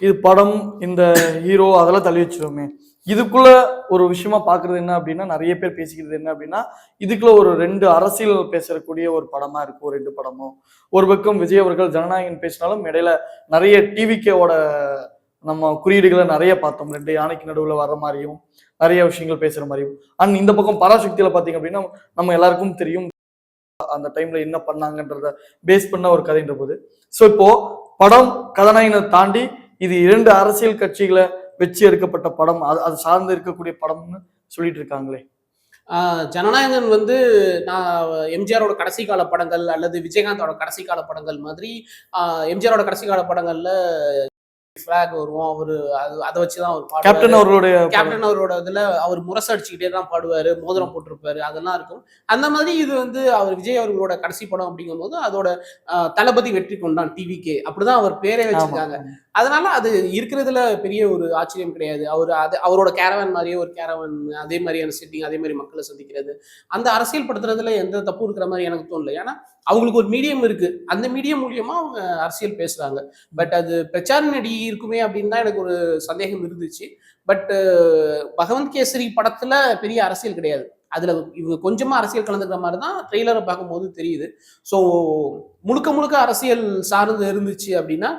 இது படம், இந்த ஹீரோ அதெல்லாம் தள்ளி வச்சிருவோமே. இதுக்குள்ள ஒரு விஷயமா பார்க்குறது என்ன அப்படின்னா, நெறைய பேர் பேசிக்கிறது என்ன அப்படின்னா, இதுக்குள்ள ஒரு 2 அரசியல் பேசக்கூடிய ஒரு படமா இருக்கும் 2 படமும். ஒரு பக்கம் விஜய் அவர்கள் ஜனநாயகன் பேசினாலும், இடையில நெறைய டிவிகேவோட நம்ம குறியீடுகள நெறைய பார்த்தோம். 2 யானைக்கு நடுவுல வர்ற மாரியும், நெறைய விஷயங்கள் பேசுற மாரியும். அண்ட் இந்த பக்கம் பராசக்தியில பார்த்தீங்க அப்படின்னா, நம்ம எல்லாருக்கும் தெரியும். அந்த டைம்ல என்ன பண்ணாங்கன்றத பேஸ் பண்ண ஒரு கதைன்ற போது. ஸோ இப்போ படம், கதாநாயகனை தாண்டி இது 2 அரசியல் கட்சிகள வச்சு எடுக்கப்பட்ட படம். அது சார்ந்து இருக்கக்கூடிய படம்னு சொல்லிட்டு இருக்காங்களே. ஜனநாயகன் வந்து நான் எம்ஜிஆரோட கடைசி கால படங்கள் அல்லது விஜயகாந்தோட கடைசி கால படங்கள் மாதிரி எம்ஜிஆரோட கடைசி கால படங்கள்ல ஃபிளாக் வரும். அவரு அதை வச்சுதான் அவர் பாடுவாரு. கேப்டன் அவரோட இதுல அவர் முரசு அடிச்சுக்கிட்டே தான் பாடுவாரு, மோதிரம் போட்டிருப்பாரு, அதெல்லாம் இருக்கும். அந்த மாதிரி இது வந்து அவர் விஜய் அவர்களோட கடைசி படம் அப்படிங்கும் போது அதோட தளபதி வெற்றி கொண்டான் டிவிகே அப்படிதான் அவர் பேரே வச்சிருக்காங்க. அதனால அது இருக்கிறதுல பெரிய ஒரு ஆச்சரியம் கிடையாது. அவரோட கேரவன் மாதிரியே ஒரு கேரவன், அதே மாதிரியான செட்டிங், அதே மாதிரி மக்களை சந்திக்கிறது, அந்த அரசியல் படுத்துறதுல எந்த தப்பு இருக்கிற மாதிரி எனக்கு தோணல. ஏன்னா அவங்களுக்கு ஒரு மீடியம் இருக்கு, அந்த மீடியம் மூலியமா அவங்க அரசியல் பேசுறாங்க. பட் அது பிரச்சார நடி இருக்குமே அப்படின்னு தான் எனக்கு ஒரு சந்தேகம் இருந்துச்சு. பட் பகவந்த் கேசரி படத்துல பெரிய அரசியல் கிடையாது. அதுல இவங்க கொஞ்சமா அரசியல் கலந்துக்கிற மாதிரி தான் ட்ரெய்லரை பார்க்கும்போது தெரியுது. ஸோ முழுக்க முழுக்க அரசியல் சார்ந்து இருந்துச்சு அப்படின்னா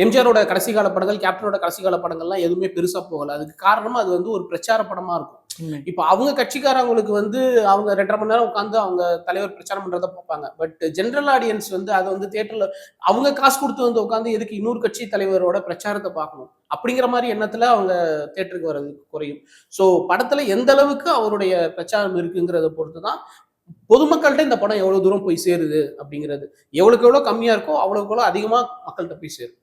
எம்ஜிஆரோட கடைசி கால படங்கள், கேப்டனோட கடைசி கால படங்கள்லாம் எதுவுமே பெருசா போகல. அதுக்கு காரணமா அது வந்து ஒரு பிரச்சார படமா இருக்கும். இப்ப அவங்க கட்சிக்காரங்களுக்கு வந்து அவங்க 2.5 மணி நேரம் உட்காந்து அவங்க தலைவர் பிரச்சாரம் பண்றதை பார்ப்பாங்க. பட் ஜென்ரல் ஆடியன்ஸ் வந்து அதை வந்து தியேட்டர்ல அவங்க காசு கொடுத்து வந்து உட்காந்து எதுக்கு இன்னொரு கட்சி தலைவரோட பிரச்சாரத்தை பார்க்கணும் அப்படிங்கிற மாதிரி எண்ணத்துல அவங்க தியேட்டருக்கு வர்றது குறையும். ஸோ படத்துல எந்த அளவுக்கு அவருடைய பிரச்சாரம் இருக்குங்கிறத பொறுத்து தான் பொதுமக்கள்கிட்ட இந்த படம் எவ்வளவு தூரம் போய் சேருது அப்படிங்கிறது. எவ்வளவுக்கு எவ்வளவு கம்மியா இருக்கோ அவ்வளவுக்கு எவ்வளவு அதிகமா மக்கள்கிட்ட போய் சேரும்.